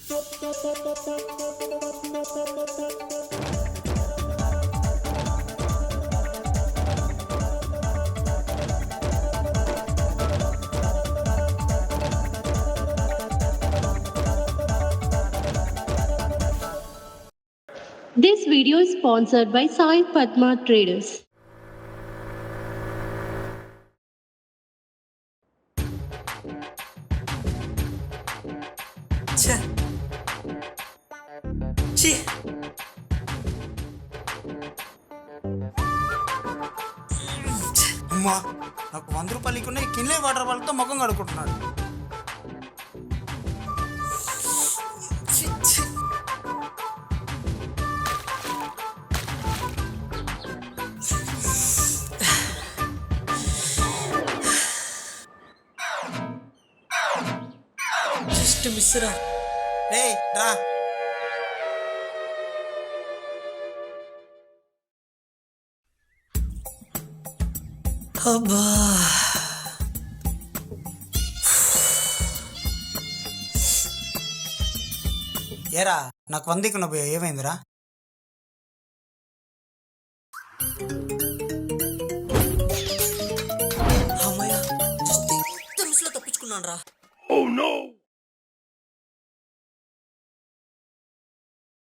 This video is sponsored by Sai Padma Traders. అమ్మా, నాకు 100 రూపాయలు ఇక్కున్నాయి. కిన్లే వాటర్ బాల్తో ముఖం కడుక్కుంటున్నాడు. జస్ట్ మిస్ రా. రేయ్ రా. అబ్బా, ఏరా నాకు 100 ఇక్కున్నా ఏమైందిరా? అమ్మయ్య, జస్ట్ ఇంత మిస్లో తప్పించుకున్నాను రా.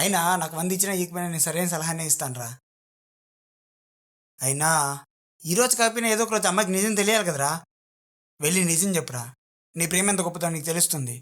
అయినా నాకు 100 ఇచ్చినా ఈకపోయినా నేను సరైన సలహానే ఇస్తాను రా. అయినా ఈరోజు కాకపోయినా ఏదో ఒక రోజు అమ్మాయికి నిజం తెలియాలి కదరా. వెళ్ళి నిజం చెప్పురా. నీ ప్రేమ ఎంత గొప్పదో నీకు తెలుస్తుంది.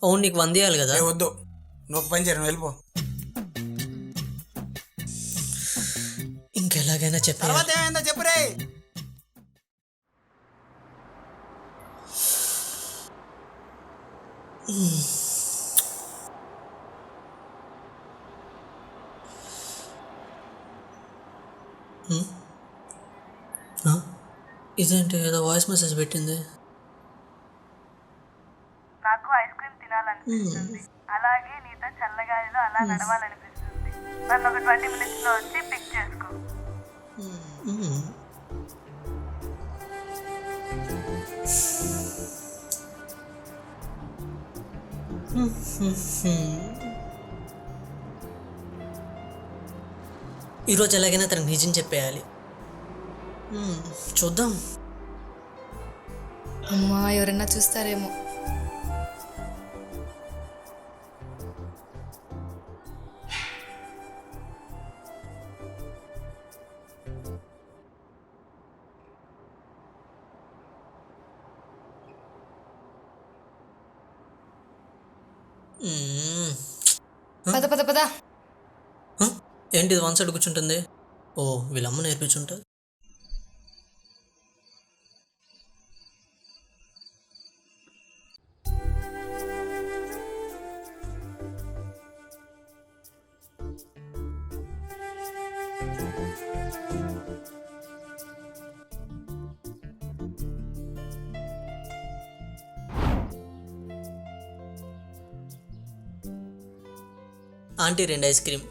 అవును, నీకు 100 ఇవ్వాలి కదా. వద్దు, నువ్వు ఒక పని చేయను, వెళ్ళిపో. ఇంకెలాగైనా చెప్పా. తర్వాత ఏమైందో చెప్పురే. ఇదేంటి ఏదో వాయిస్ మెసేజ్ పెట్టింది. నాకు ఐస్ క్రీమ్ తినాలనిపిస్తుంది, అలాగే నీతో చల్లగాలిలో అలా నడవాలనిపిస్తుంది. నన్ను ఒక 20 minutes లో వచ్చి పిక్ చేసుకో. ఈరోజు ఎలాగైనా తనకు నిజం చెప్పేయాలి. చూద్దాం. అమ్మా, ఎవరైనా చూస్తారేమో. పద పద పద. ఏంటి వన్ సైడ్ కూర్చుంటుంది? ఓ, వీళ్ళమ్మ నేర్పించుంటుంది. Aunty 2 ice cream.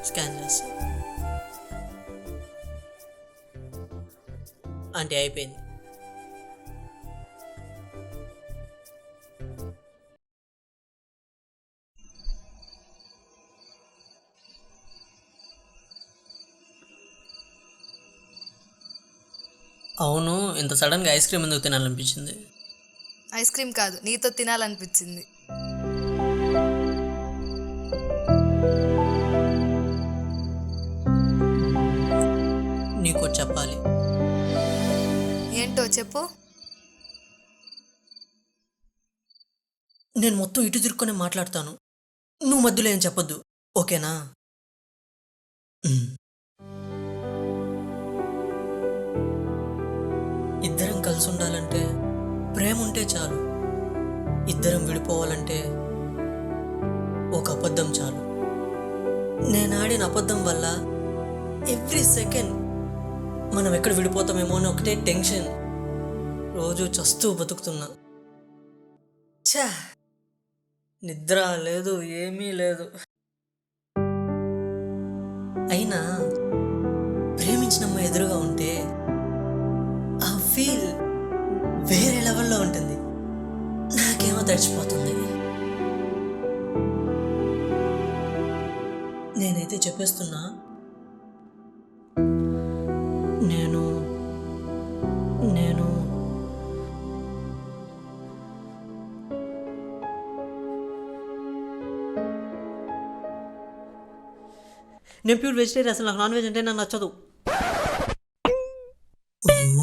స్కాన్ చేస్తా. ఆంటీ అయిపోయింది. అవును, ఇంత సడన్గా ఐస్ క్రీమ్ ఎందుకు తినాలనిపించింది? ఐస్ క్రీమ్ కాదు, నీతో తినాలనిపించింది. నీకు చెప్పాలి. ఏంటో చెప్పు. నేను మొత్తం ఇటు తిరుక్కొని మాట్లాడతాను, నువ్వు మధ్యలో ఏం చెప్పొద్దు, ఓకేనా? ఇద్దరం కలిసి ఉండాలంటే ప్రేమ ఉంటే చాలు. ఇద్దరం విడిపోవాలంటే ఒక అబద్ధం చాలు. నేను ఆడిన అబద్ధం వల్ల ఎవ్రీ సెకండ్ మనం ఎక్కడ విడిపోతామేమో అని ఒకటే టెన్షన్. రోజు చస్తూ బతుకుతున్నా. ఛా, నిద్ర లేదు, ఏమీ లేదు. అయినా ప్రేమించిన అమ్మాయి ఎదురుగా ఉంటే ఆ ఫీల్ వేరే లెవెల్లో ఉంటుంది. నాకేమో తడిచిపోతుంది. నేనైతే చెప్పేస్తున్నా, నేను నేను నేను ప్యూర్ వెజిటేరియన్. అసలు నాకు నాన్ వెజ్ అంటే నాకు నచ్చదు.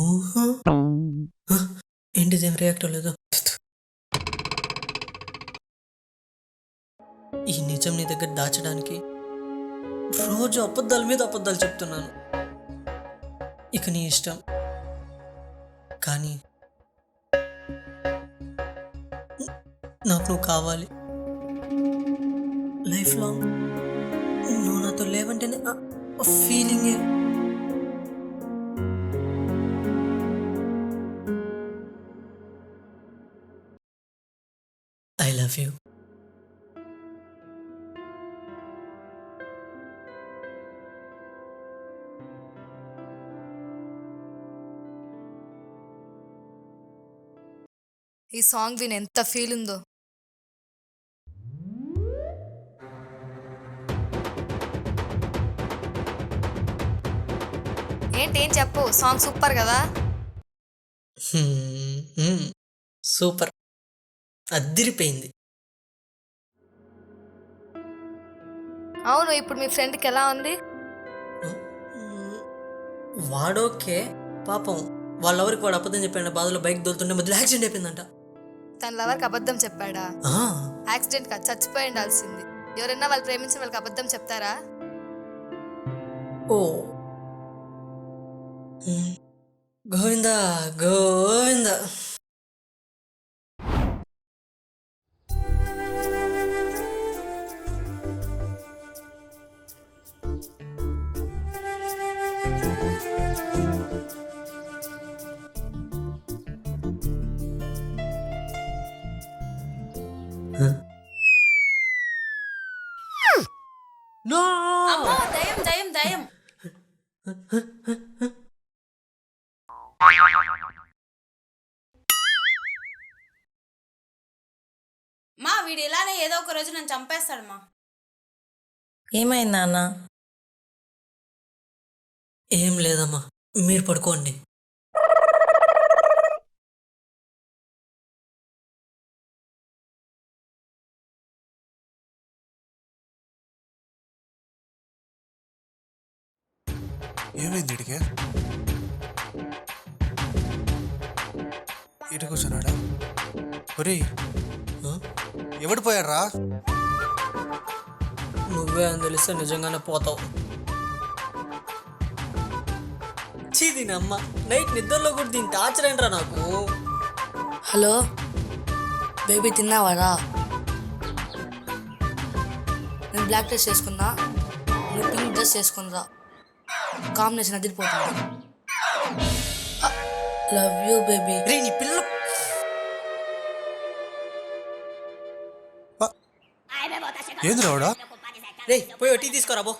ఓహో. ఏంటిది, ఏం రియాక్ట్ అవ్వలేదు? ఈ నిజం నీ దగ్గర దాచడానికి రోజు అబద్ధాల మీద అబద్ధాలు చెప్తున్నాను. ఇక నీ ఇష్టం. కానీ నాకు నువ్వు కావాలి. లైఫ్ లాంగ్ నువ్వు నాతో లేవంటేనే ఫీలింగ్. I love you. ఈ సాంగ్ విని ఎంత ఫీల్ ఉందో. ఏం చెప్పు, సాంగ్ సూపర్ కదా. సూపర్, అద్దిరిపోయింది. అవును, ఇప్పుడు మీ ఫ్రెండ్కి ఎలా ఉంది? వాడోకే పాపం. వాళ్ళెవరికి వాడు అబద్ధం చెప్పాడు. బాధలో బైక్ దొరుకుతుంటే మధ్యలో యాక్సిడెంట్ అయిపోయిందంట. తన లవర్కి అబద్ధం చెప్పాడా? యాక్సిడెంట్ కాదు, చచ్చిపోయి ఉండాల్సింది. ఎవరైనా వాళ్ళు ప్రేమించిన వాళ్ళకి అబద్ధం చెప్తారా? ఓ గోవిందా గోవిందా. నో. దయం దయం దయం. మా వీడు ఇలానే ఏదో ఒక రోజు నన్ను చంపేస్తాడు మా. ఏమైంది నాన్న? ఏం లేదమ్మా, మీరు పడుకోండి. ఏమైంది ఇడికే? ఇటు కూర్చున్నాడా? ఒరే, ఎవడు పోయాడ్రా? నువ్వే అని తెలిస్తే నిజంగానే పోతావు. దీనమ్మ నైట్ నిద్రలో కూడా దీని టార్చర్ ఏంట్రా నాకు. హలో బేబీ, తిన్నావారా? నేను బ్లాక్ డ్రెస్ వేసుకున్నా, నువ్వు పింక్ డ్రెస్ వేసుకున్నా. కాంబినేషన్ అదిరిపోతుంది. Love you baby. రే నీ పిల్ల. ఏంది రావడా? రే పోయి టీ తీసుకోరా బో.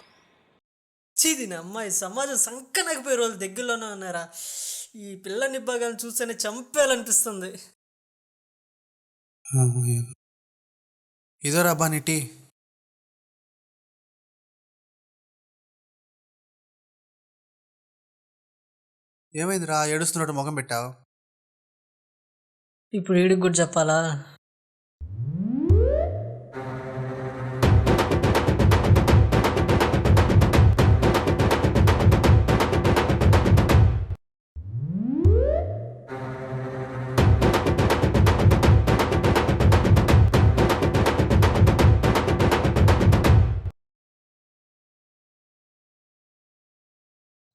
దీని అమ్మాయి సమాజం సంకనకపోయే రోజులు దగ్గరలోనే ఉన్నారా. ఈ పిల్ల నిబ్బాగాలను చూస్తేనే చంపేయాలనిపిస్తుంది. ఇదో రాబా నీ టీ. ఏమైందిరా ఏడుస్తున్నట్టు ముఖం పెట్టావు? ఇప్పుడు వీడికి కూడా చెప్పాలా?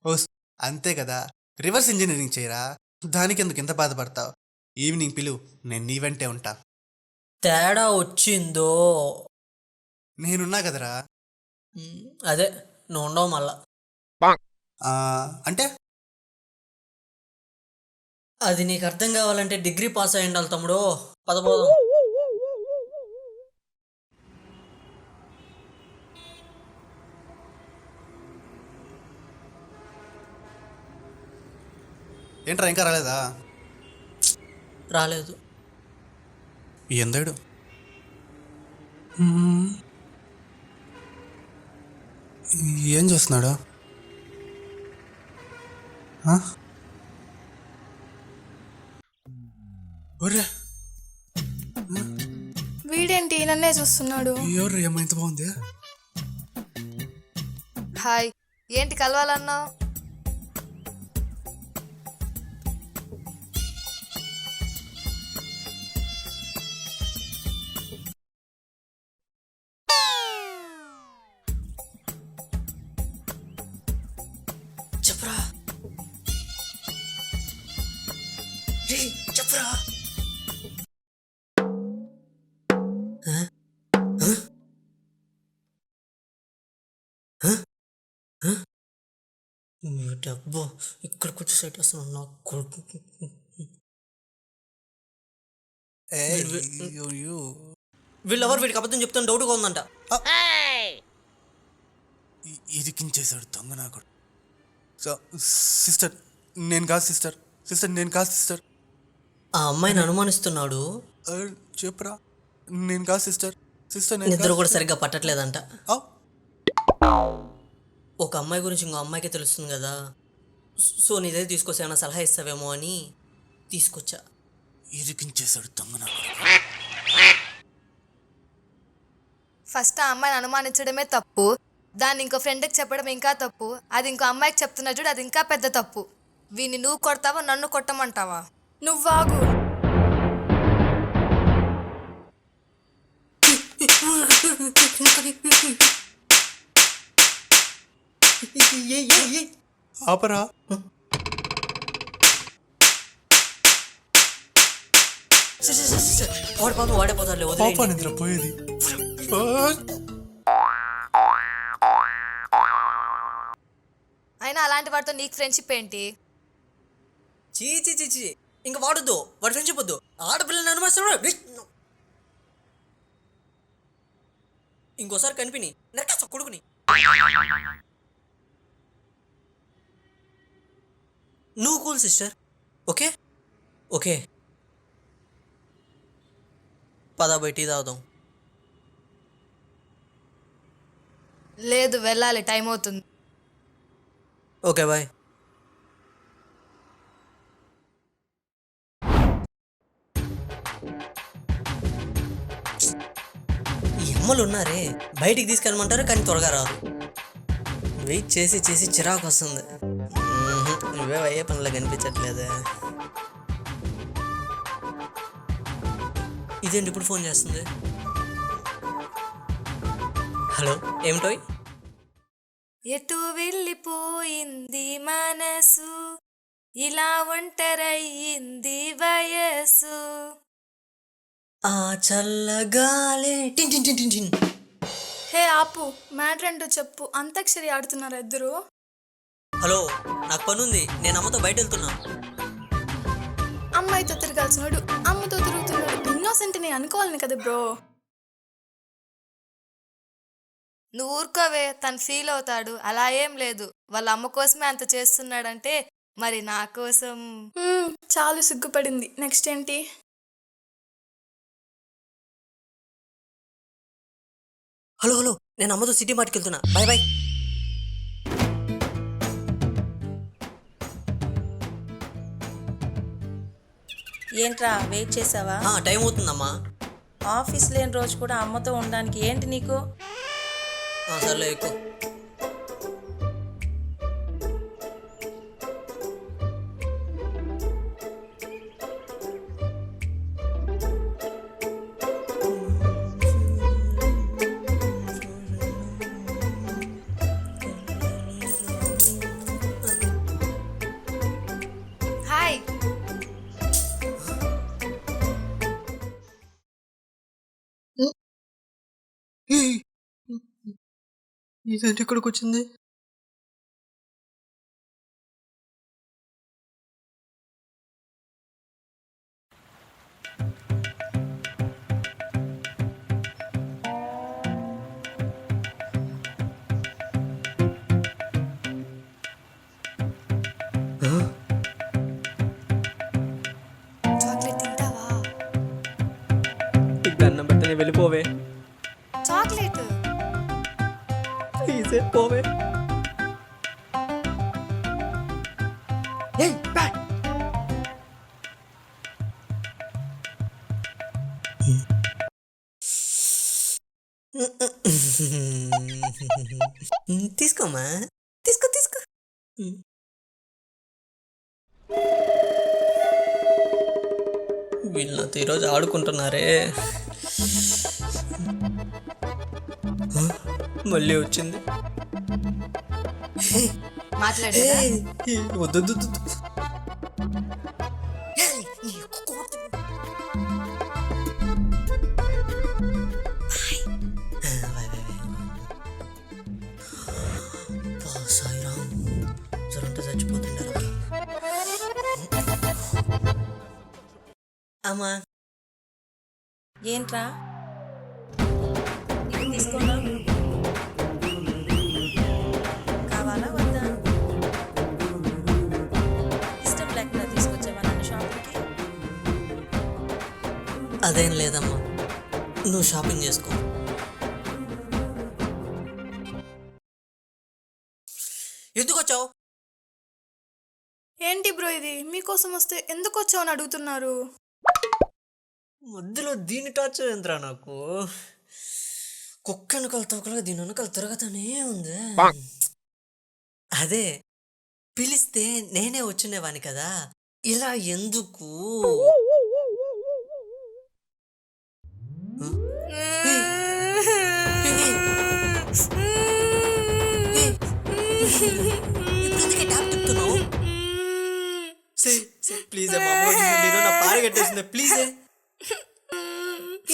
ఓ అంతే కదా, రివర్స్ ఇంజనీరింగ్ చేయరా. దానికి ఎందుకు ఇంత బాధపడతావు? ఈవినింగ్ పిలువు, నేను నీ వెంటే ఉంటా. తేడా వచ్చిందో? నేనున్నా కదరా. అదే నువ్వు ఉండవు మళ్ళా. అంటే అది నీకు అర్థం కావాలంటే డిగ్రీ పాస్ అయ్యి ఉండాలి తమ్ముడు. పదపోదాం. ఏంట్రా ఇంకా రాలేదా? రాలేదు. ఎందాడు? ఏం చేస్తున్నాడు? ఒర్రే, వీడేంటి నన్నే చూస్తున్నాడు? ఎవరు అమ్మ ఇంత బాగుంది? హాయ్, ఏంటి కలవాలన్నావు? చెప్పరా చెప్పరా. డబ్బు ఇక్కడ కూర్చో సైట్ వస్తున్నాను నా కొడుకు. వీళ్ళెవరు వీడికి అబద్ధం చెప్తాను డౌట్గా ఉందంట. ఇరికించేశాడు దొంగ నాకు. సిస్టర్ నేను కాదు సిస్టర్, సిస్టర్ నేను కాదు సిస్టర్. ఆ అమ్మాయిని అనుమానిస్తున్నాడు. చెప్పురా, నేను కాదు సిస్టర్, సిస్టర్ నిద్ర కూడా సరిగ్గా పట్టట్లేదంట. ఒక అమ్మాయి గురించి ఇంకో అమ్మాయికే తెలుస్తుంది కదా, సో నీదే తీసుకొచ్చి ఏమైనా సలహా ఇస్తావేమో అని తీసుకొచ్చా. ఇరికించేశాడు దొంగ నాకు. ఫస్ట్ ఆ అమ్మాయిని అనుమానించడమే తప్పు, దాన్ని ఇంకో ఫ్రెండ్కి చెప్పడం ఇంకా తప్పు, అది ఇంకో అమ్మాయికి చెప్తున్నా చూడు, అది ఇంకా పెద్ద తప్పు. వీన్ని నువ్వు కొడతావా నన్ను కొట్టమంటావా? నువ్వాగు. ఆపరా. వాడు పాపం వాడేపోతారులే, పాప వదిలేయండి. నిద్ర పోయేది. అయినా అలాంటి వాడితో నీకు ఫ్రెండ్షిప్ ఏంటి? చీ చీ చీ చీ, ఇంకా వాడొద్దు, వాడి ఫ్రెండ్షిప్ వద్దు. ఆడపిల్లని అనుమానిస్తున్నాడు. ఇంకోసారి కనిపిని నరకేస్తా కొడుకుని. నువ్వు కూల్ సిస్టర్, ఓకే ఓకే. పదా బయట టీ తాగుదాం. లేదు, వెళ్ళాలి, టైం అవుతుంది. Okay bye. ఈ అమ్మలు ఉన్నారే, బయటికి తీసుకెళ్ళమంటారు కానీ త్వరగా రాదు. వెయిట్ చేసి చేసి చిరాకు వస్తుంది. ఇవే అయ్యే పనులు కనిపించట్లేదే. ఇదేంటి ఇప్పుడు ఫోన్ చేస్తుంది? హలో, ఏమిటోయ్? ఎటు వెళ్ళిపోయింది మనసు, ఇలా ఒంటరయ్యింది వయసు. ఆ చల్లగాలే టిన్ టిన్ టిన్ టిన్ టిన్. హే ఆపు, మ్యాటర్ ఏంటో చెప్పు. అంతాక్షరి ఆడుతున్నారు ఇద్దరు. హలో, నాకు పని ఉంది, నేను అమ్మతో బయట వెళ్తున్నా. అమ్మాయితో తిరగాల్సినాడు అమ్మతో తిరుగుతున్నాడు. ఇన్నోసెంట్ ని అనుకోవాలని కదా బ్రో. నువ్వు ఊరుకోవే, తను ఫీల్ అవుతాడు. అలా ఏం లేదు, వాళ్ళ అమ్మ కోసమే అంత చేస్తున్నాడంటే మరి నా కోసం. చాలు సిగ్గుపడింది. నెక్స్ట్ ఏంటి? హలో హలో, నేను అమ్మతో సిటీ మార్ట్కి వెళ్తున్నా. Bye bye. ఏంట్రా వెయిట్ చేసావా? టైం అవుతుందమ్మా. ఆఫీస్ లేని రోజు కూడా అమ్మతో ఉండడానికి ఏంటి నీకు? సర్లే ఎక్కువ. హాయ్. ఇదేంటి ఇక్కడికి వచ్చింది? తీసుకోమా, తీసుకో తీసుకో. వీళ్ళతో ఈరోజు ఆడుకుంటున్నారే. మళ్ళీ వచ్చింది. మాట్లాడే వద్దు. సాయిరామ్ జరంటే చచ్చిపోతుండారు. అమ్మా ఏంట్రా ఇది తీసుకోనా? కావాలా వద్దా? ఇష్టం లేకుండా తీసుకొచ్చావా నన్ను షాప్కి? అదేం లేదమ్మా, నువ్వు షాపింగ్ చేసుకో. ఎందుకు వచ్చావు? ఏంటి బ్రో ఇది? మీకోసం వస్తే ఎందుకు వచ్చావు అని అడుగుతున్నారు. మధ్యలో దీని టార్చర్ ఏంద్రా నాకు. కుక్క వెనకాల తోకలా దీని వెనకాల తిరగతానే ఉంది. అదే పిలిస్తే నేనే వచ్చినేవాని కదా, ఇలా ఎందుకు? ప్లీజ్ నేను నా పారి కట్టేసింది ప్లీజ్.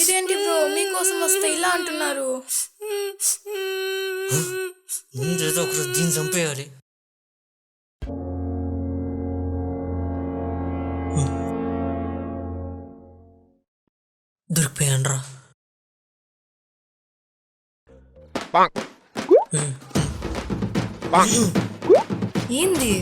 ఇదేంటి బ్రో మీకోసం వస్తే ఇలా అంటున్నారు. ముందేదో ఒకరోజు దీన్ని చంపేయాలి. దొరికిపోయాను రా. ఏంది